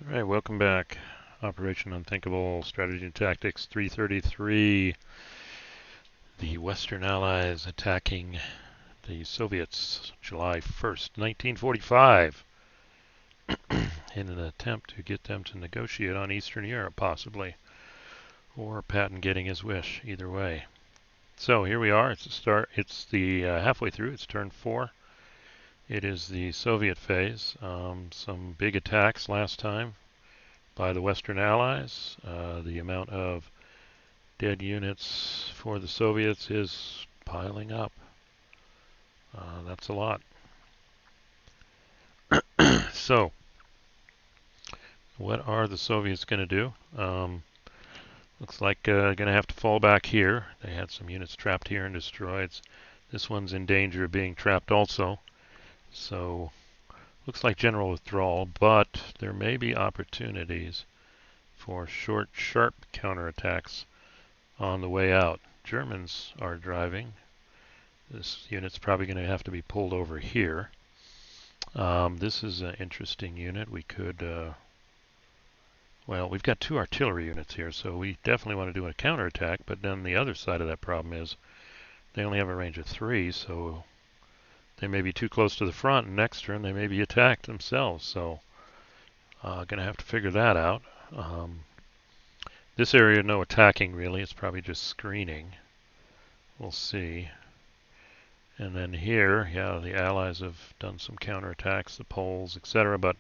All right, welcome back. Operation Unthinkable Strategy and Tactics 333. The Western Allies attacking the Soviets July 1st, 1945, in an attempt to get them to negotiate on Eastern Europe, possibly, or Patton getting his wish. Either way. So here we are. It's the start. It's the halfway through. It's turn 4. It is the Soviet phase. Some big attacks last time by the Western Allies. The amount of dead units for the Soviets is piling up. That's a lot. So, what are the Soviets going to do? Looks like going to have to fall back here. They had some units trapped here and destroyed. This one's in danger of being trapped also. So, looks like general withdrawal, but there may be opportunities for short, sharp counterattacks on the way out. Germans are driving. This unit's probably going to have to be pulled over here. This is an interesting unit. We could, well, we've got 2 artillery units here, so we definitely want to do a counterattack, but then the other side of that problem is they only have a range of 3, so they may be too close to the front, and next turn they may be attacked themselves, so going to have to figure that out. This area, no attacking really, it's probably just screening. We'll see. And then here, yeah, the Allies have done some counterattacks, the Poles, etc., but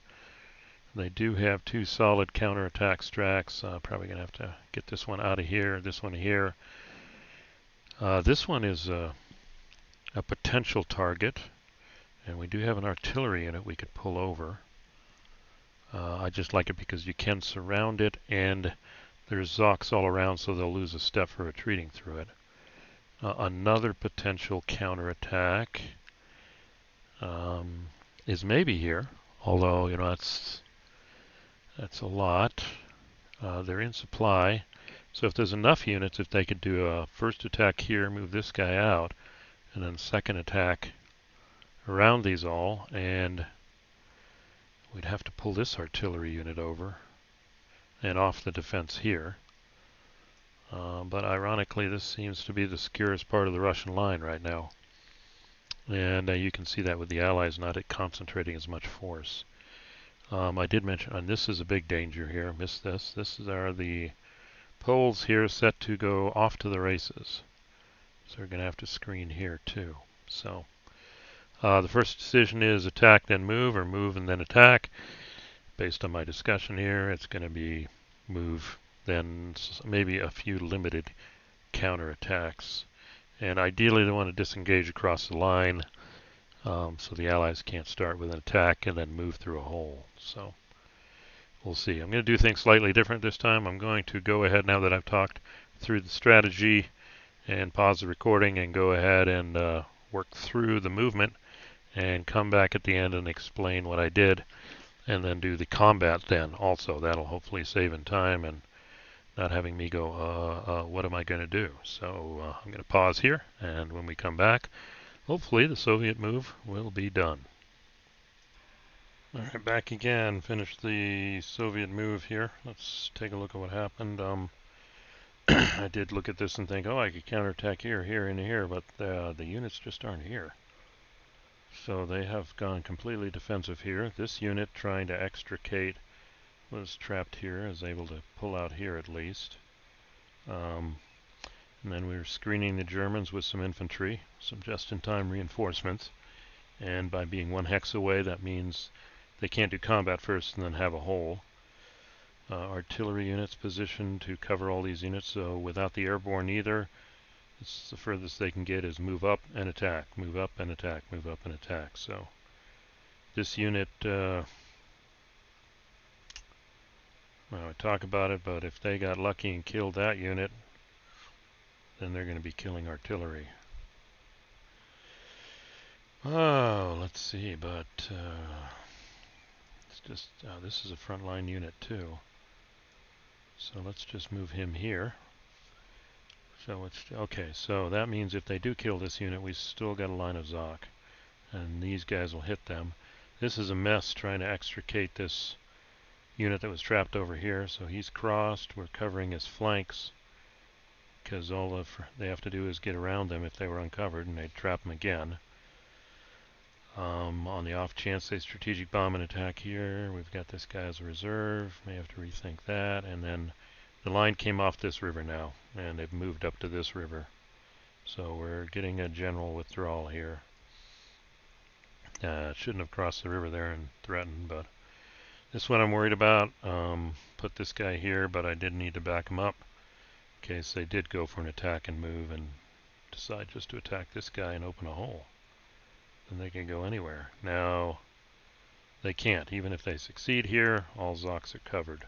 they do have 2 solid counterattack strats. Probably going to have to get this one out of here, this one here. This one is a potential target, and we do have an artillery unit we could pull over. I just like it because you can surround it, and there's Zocs all around, so they'll lose a step for retreating through it. Another potential counterattack is maybe here, although you know that's a lot. They're in supply, so if there's enough units, if they could do a first attack here, move this guy out, and then second attack around these all, and we'd have to pull this artillery unit over and off the defense here. But ironically, this seems to be the securest part of the Russian line right now. And you can see that with the Allies not concentrating as much force. I did mention, and this is a big danger here, missed this. This are the Poles here set to go off to the races. So we're going to have to screen here too. So the first decision is attack then move, or move and then attack. Based on my discussion here, it's going to be move, then maybe a few limited counterattacks. And ideally they want to disengage across the line, so the Allies can't start with an attack and then move through a hole. So we'll see. I'm going to do things slightly different this time. I'm going to go ahead, now that I've talked through the strategy, and pause the recording and go ahead and work through the movement and come back at the end and explain what I did, and then do the combat then also. That'll hopefully save in time and not having me go, what am I going to do? So I'm going to pause here, and when we come back, hopefully the Soviet move will be done. All right, back again. Finished the Soviet move here. Let's take a look at what happened. I did look at this and think, oh, I could counterattack here, here, and here, but the units just aren't here. So they have gone completely defensive here. This unit trying to extricate was trapped here, is able to pull out here at least. And then we were screening the Germans with some infantry, some just-in-time reinforcements. And by being 1 hex away, that means they can't do combat first and then have a hole. Artillery units positioned to cover all these units, so without the airborne either, it's the furthest they can get is move up and attack, move up and attack, move up and attack. So this unit, well, I talk about it, but if they got lucky and killed that unit, then they're going to be killing artillery. Oh, let's see, but it's just, this is a frontline unit too. So let's just move him here. So it's, okay, so that means if they do kill this unit, we still got a line of Zoc, and these guys will hit them. This is a mess trying to extricate this unit that was trapped over here. So he's crossed. We're covering his flanks because all they have to do is get around them if they were uncovered, and they'd trap them again. On the off chance they strategic bomb and attack here, we've got this guy as a reserve. May have to rethink that. And then the line came off this river now, and they've moved up to this river. So we're getting a general withdrawal here. Shouldn't have crossed the river there and threatened, but this one I'm worried about. Put this guy here, but I did need to back him up in case they did go for an attack and move and decide just to attack this guy and open a hole. Then they can go anywhere. Now, they can't. Even if they succeed here, all Zocs are covered.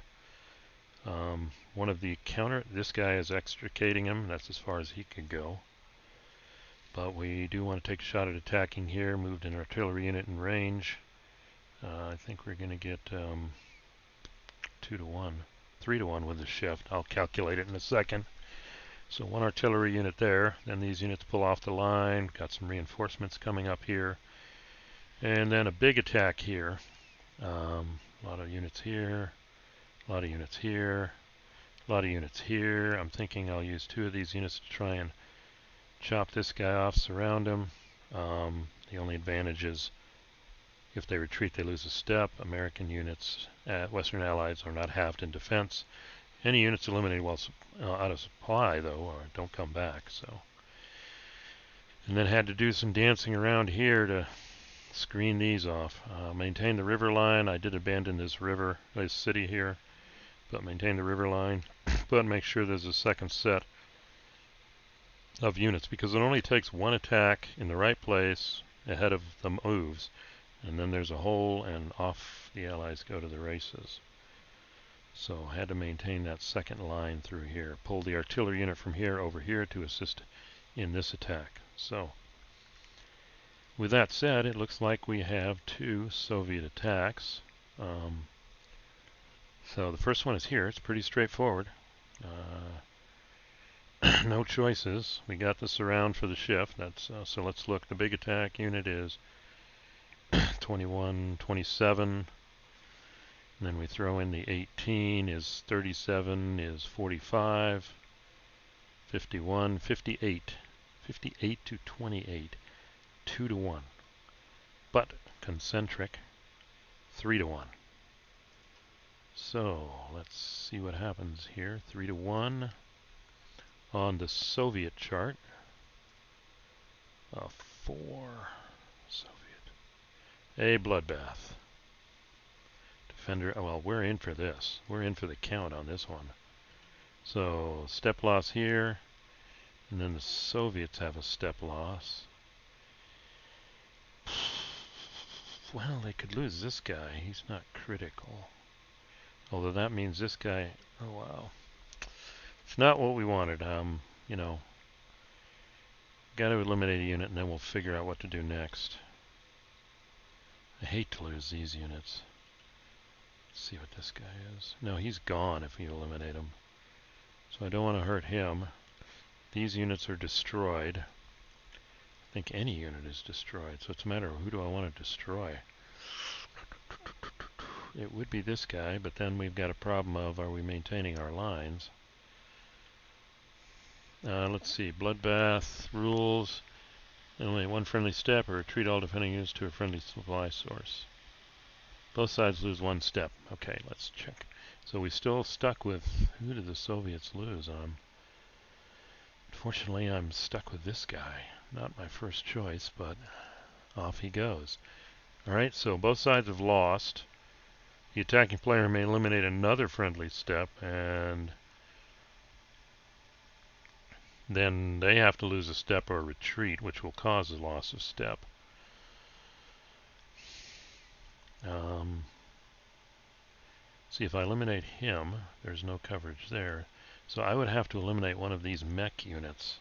One of the this guy is extricating him. That's as far as he can go. But we do want to take a shot at attacking here. Moved an artillery unit in range. I think we're going to get 2 to 1. 3 to 1 with the shift. I'll calculate it in a second. So one artillery unit there. Then these units pull off the line. Got some reinforcements coming up here. And then a big attack here. A lot of units here. A lot of units here. A lot of units here. I'm thinking I'll use 2 of these units to try and chop this guy off, surround him. The only advantage is if they retreat, they lose a step. American units, Western Allies, are not halved in defense. Any units eliminated while out of supply, though, don't come back. So, and then had to do some dancing around here to screen these off. Maintain the river line. I did abandon this city here, but maintain the river line. But make sure there's a second set of units, because it only takes one attack in the right place ahead of the moves, and then there's a hole, and off the Allies go to the races. So had to maintain that second line through here. Pull the artillery unit from here over here to assist in this attack. So with that said, it looks like we have 2 Soviet attacks. So the first one is here. It's pretty straightforward. No choices. We got the surround for the shift. So let's look. The big attack unit is 21, 27. And then we throw in the 18 is 37 is 45, 51, 58, 58 to 28, 2 to 1. But concentric, 3 to 1. So let's see what happens here. 3 to 1 on the Soviet chart. 4 Soviet. A bloodbath. Defender, well, we're in for this. We're in for the count on this one. So step loss here, and then the Soviets have a step loss. Well, they could lose this guy. He's not critical. Although that means this guy, oh wow. It's not what we wanted. You know, got to eliminate a unit and then we'll figure out what to do next. I hate to lose these units. Let's see what this guy is. No, he's gone if we eliminate him. So I don't want to hurt him. These units are destroyed. I think any unit is destroyed. So it's a matter of who do I want to destroy. It would be this guy, but then we've got a problem of, are we maintaining our lines? Let's see. Bloodbath rules. Only one friendly step, or retreat all defending units to a friendly supply source. Both sides lose 1 step. Okay, let's check. So we still stuck with, who did the Soviets lose on? Unfortunately, I'm stuck with this guy. Not my first choice, but off he goes. Alright, so both sides have lost. The attacking player may eliminate another friendly step, and then they have to lose a step or retreat, which will cause a loss of step. See, if I eliminate him, there's no coverage there. So I would have to eliminate one of these mech units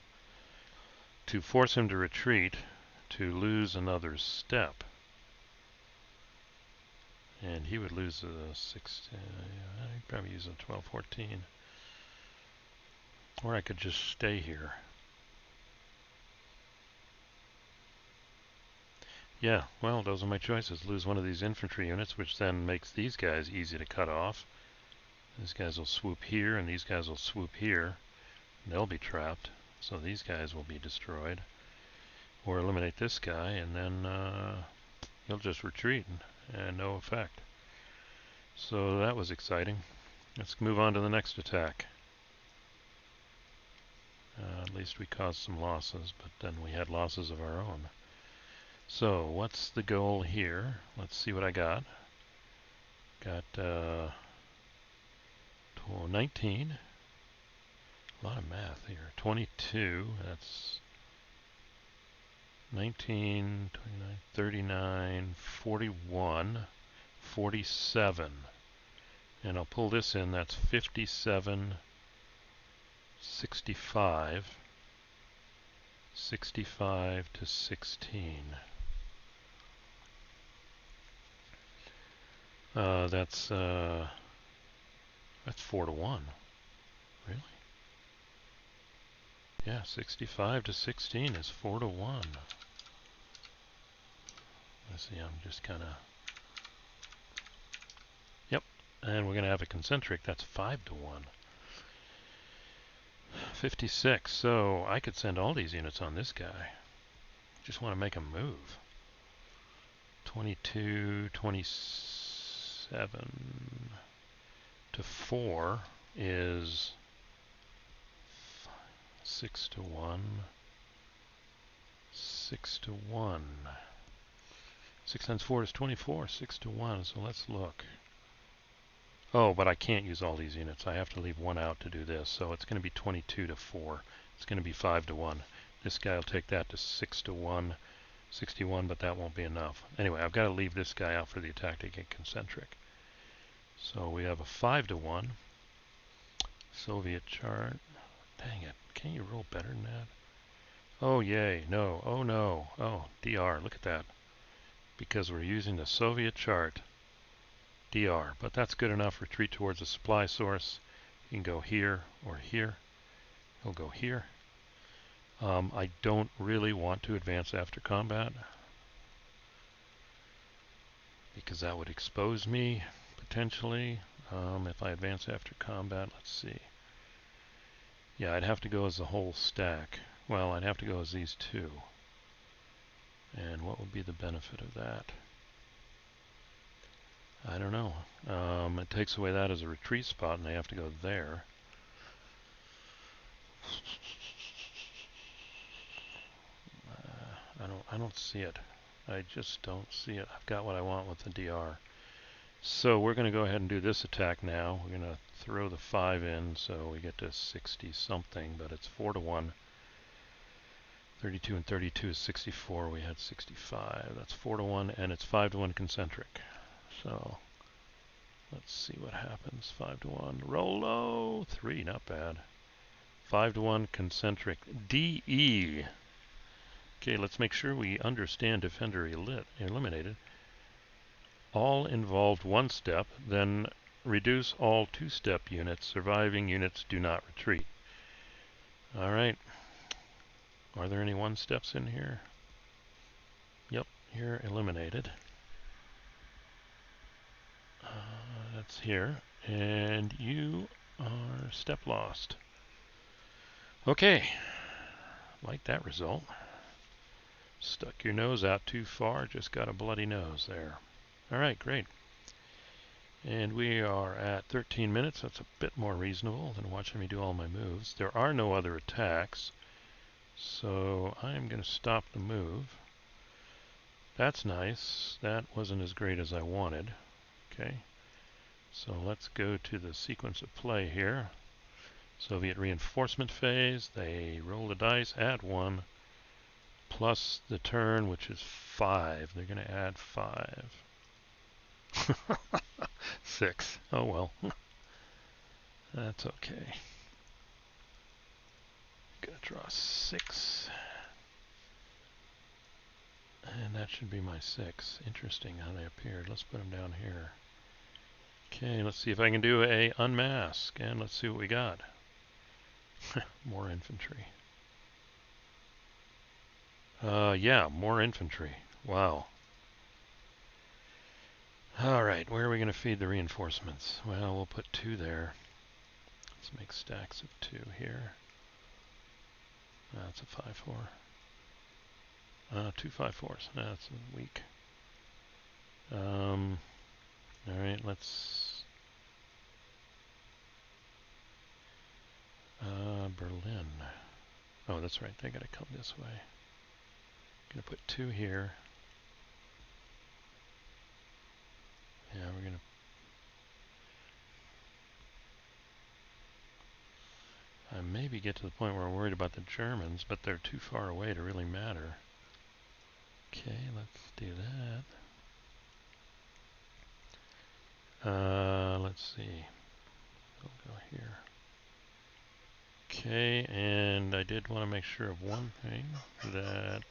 to force him to retreat, to lose another step. And he would lose a 6, I'd probably use a 12, 14. Or I could just stay here. Yeah, well, those are my choices. Lose one of these infantry units, which then makes these guys easy to cut off. These guys will swoop here, and these guys will swoop here. They'll be trapped, so these guys will be destroyed. Or eliminate this guy, and then he'll just retreat and no effect. So that was exciting. Let's move on to the next attack. At least we caused some losses, but then we had losses of our own. So what's the goal here? Let's see what I got. Got 19. A lot of math here. 22, that's 19, 29, 39, 41, 47. And I'll pull this in, that's 57, 65, 65 to 16. That's 4 to 1. Really? Yeah, 65 to 16 is 4 to 1. Let's see, I'm just kind of... Yep, and we're going to have a concentric. That's 5 to 1. 56, so I could send all these units on this guy. Just want to make him move. 22, 27 to 4 is 6 to 1. 6 to 1. 6 times 4 is 24. 6 to 1. So let's look. Oh, but I can't use all these units. I have to leave one out to do this. So it's going to be 22 to 4. It's going to be 5 to 1. This guy will take that to 6 to 1. 61, but that won't be enough. Anyway, I've got to leave this guy out for the attack to get concentric. So we have a 5 to 1. Soviet chart. Dang it. Can't you roll better than that? Oh, yay. No. Oh, no. Oh, DR. Look at that. Because we're using the Soviet chart. DR. But that's good enough. Retreat towards a supply source. You can go here or here. He'll go here. I don't really want to advance after combat, because that would expose me, potentially. If I advance after combat, let's see. Yeah, I'd have to go as the whole stack. Well, I'd have to go as these two. And what would be the benefit of that? I don't know. It takes away that as a retreat spot, and they have to go there. I don't see it. I just don't see it. I've got what I want with the DR. So we're going to go ahead and do this attack now. We're going to throw the 5 in, so we get to 60 something, but it's 4 to 1. 32 and 32 is 64. We had 65. That's 4 to 1, and it's 5 to 1 concentric. So let's see what happens. 5 to 1. Roll low. 3, not bad. 5 to 1 concentric. DE. Okay, let's make sure we understand Defender eliminated. All involved 1 step, then reduce all 2-step units. Surviving units do not retreat. Alright. Are there any 1 steps in here? Yep, here eliminated. That's here. And you are step lost. Okay. Like that result. Stuck your nose out too far, just got a bloody nose there. Alright, great. And we are at 13 minutes. That's a bit more reasonable than watching me do all my moves. There are no other attacks, so I'm going to stop the move. That's nice. That wasn't as great as I wanted. Okay, so let's go to the sequence of play here. Soviet reinforcement phase. They roll the dice, add 1, plus the turn, which is 5. They're going to add 5. 6. Oh well. That's okay. Gonna draw 6. And that should be my 6. Interesting how they appeared. Let's put them down here. Okay, let's see if I can do a unmask. And let's see what we got. More infantry. Yeah, more infantry. Wow. All right, where are we going to feed the reinforcements? Well, we'll put 2 there. Let's make stacks of 2 here. That's a 5-4. 2 5-4s. That's weak. All right, let's Berlin. Oh, that's right. They got to come this way. Gonna put 2 here. Yeah, we're gonna. I maybe get to the point where we're worried about the Germans, but they're too far away to really matter. Okay, let's do that. Let's see. We'll go here. Okay, and I did want to make sure of one thing, that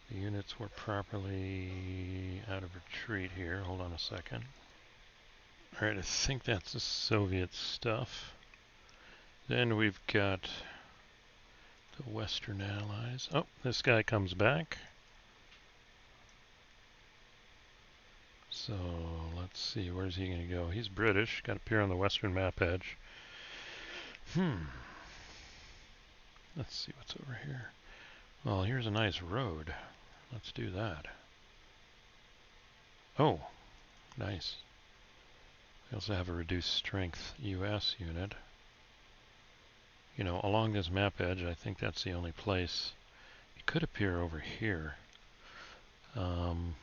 the units were properly out of retreat here. Hold on a second. Alright, I think that's the Soviet stuff. Then we've got the Western Allies. Oh, this guy comes back. So let's see, where's he going to go? He's British, got to appear on the Western map edge. Let's see what's over here. Well, here's a nice road. Let's do that. Oh, nice. We also have a reduced strength US unit. You know, along this map edge, I think that's the only place. It could appear over here. 1,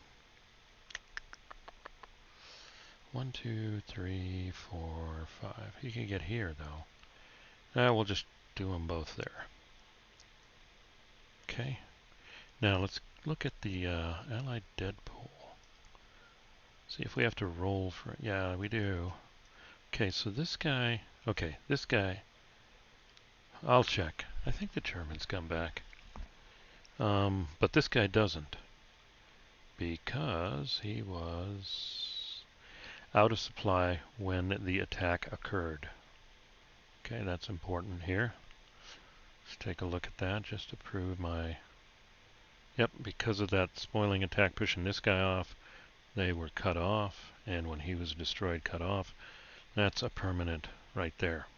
2, 3, 4, 5. He can get here, though. We'll just do them both there. Okay. Now let's look at the Allied dead pool. See if we have to roll for it. Yeah, we do. Okay, so this guy. Okay, this guy. I'll check. I think the Germans come back. But this guy doesn't. Because he was out of supply when the attack occurred. Okay, that's important here. Let's take a look at that just to prove my... Yep, because of that spoiling attack pushing this guy off, they were cut off, and when he was destroyed, cut off. That's a permanent right there.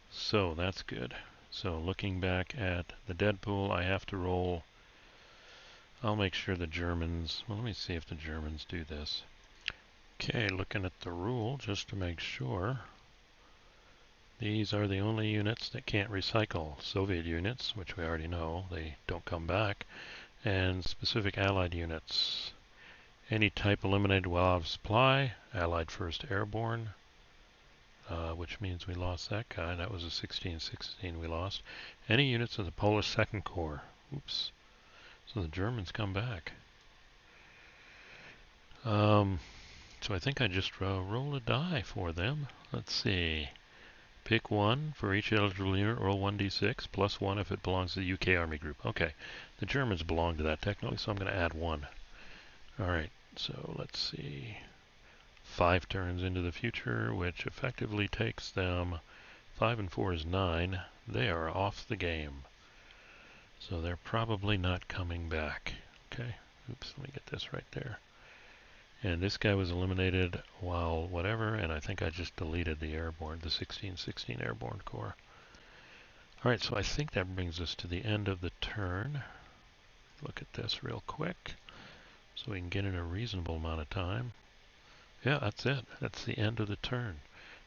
So that's good. So looking back at the dead pool, I have to roll. I'll make sure the Germans, well, let me see if the Germans do this. Okay, looking at the rule just to make sure. These are the only units that can't recycle. Soviet units, which we already know, they don't come back, and specific Allied units. Any type eliminated while out of supply, Allied 1st Airborne, which means we lost that guy. That was a 16-16 we lost. Any units of the Polish 2nd Corps. Oops. So the Germans come back. So I think I just roll a die for them. Let's see. Pick 1 for each eligible unit, roll 1d6, plus 1 if it belongs to the UK Army group. Okay, the Germans belong to that technically, so I'm going to add 1. Alright, so let's see. 5 turns into the future, which effectively takes them 5 and 4 is 9. They are off the game. So they're probably not coming back. Okay, oops, let me get this right there. And this guy was eliminated while whatever, and I think I just deleted the airborne, the 16-16 airborne corps. Alright, so I think that brings us to the end of the turn. Look at this real quick, so we can get in a reasonable amount of time. Yeah, that's it. That's the end of the turn.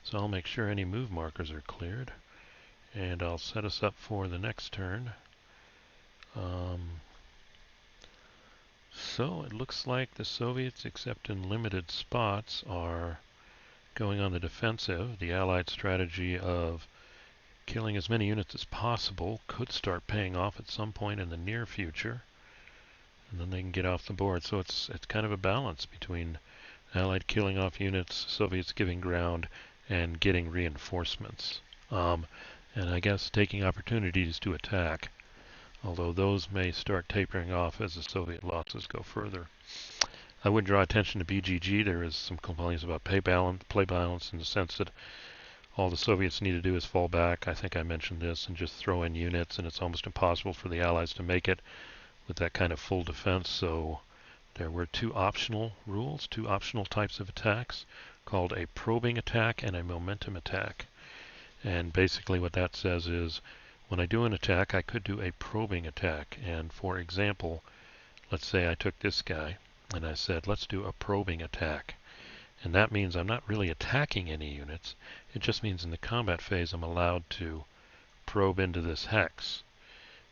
So I'll make sure any move markers are cleared, and I'll set us up for the next turn. So it looks like the Soviets, except in limited spots, are going on the defensive. The Allied strategy of killing as many units as possible could start paying off at some point in the near future, and then they can get off the board. So it's kind of a balance between Allied killing off units, Soviets giving ground, and getting reinforcements. And I guess taking opportunities to attack, although those may start tapering off as the Soviet losses go further. I would draw attention to BGG. There is some complaints about play balance in the sense that all the Soviets need to do is fall back. I think I mentioned this, and just throw in units, and it's almost impossible for the Allies to make it. with that kind of full defense. So there were two optional rules, two optional types of attacks called a probing attack and a momentum attack. And basically what that says is when I do an attack, I could do a probing attack. And for example, let's say I took this guy and I said, let's do a probing attack. And that means I'm not really attacking any units. It just means in the combat phase I'm allowed to probe into this hex.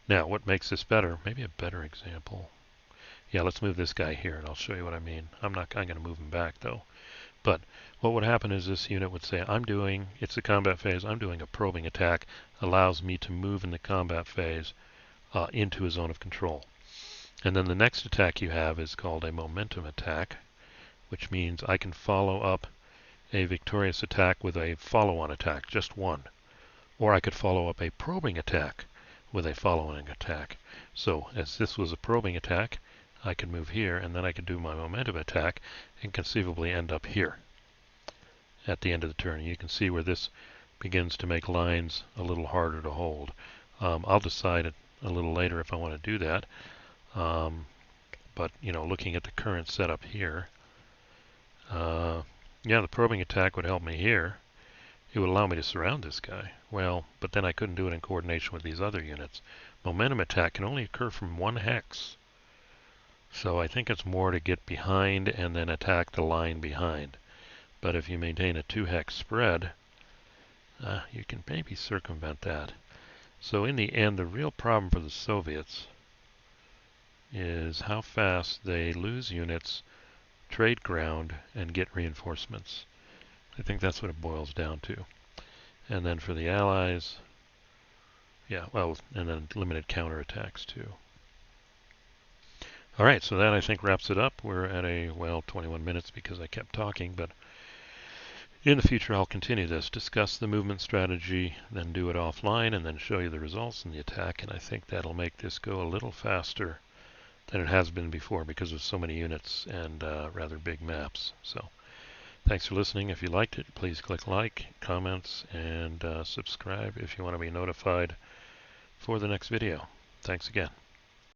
Now, what makes this better? Maybe a better example. Yeah, let's move this guy here and I'll show you what I mean. I'm going to move him back though. But what would happen is this unit would say, it's the combat phase, I'm doing a probing attack, allows me to move in the combat phase into a zone of control. And then the next attack you have is called a momentum attack, which means I can follow up a victorious attack with a follow-on attack, just one. Or I could follow up a probing attack with a following attack. So as this was a probing attack, I could move here, and then I could do my momentum attack and conceivably end up here at the end of the turn. You can see where this begins to make lines a little harder to hold. I'll decide a little later if I want to do that. But looking at the current setup here, yeah, the probing attack would help me here. It would allow me to surround this guy. Well, but then I couldn't do it in coordination with these other units. Momentum attack can only occur from one hex. So I think it's more to get behind and then attack the line behind. But if you maintain a 2-hex spread, you can maybe circumvent that. So in the end, the real problem for the Soviets is how fast they lose units, trade ground, and get reinforcements. I think that's what it boils down to. And then for the Allies, yeah, well, and then limited counterattacks too. All right, so that I think wraps it up. We're at 21 minutes because I kept talking, but in the future I'll continue this, discuss the movement strategy, then do it offline, and then show you the results in the attack, and I think that'll make this go a little faster than it has been before because of so many units and rather big maps. So thanks for listening. If you liked it, please click like, comments, and subscribe if you want to be notified for the next video. Thanks again.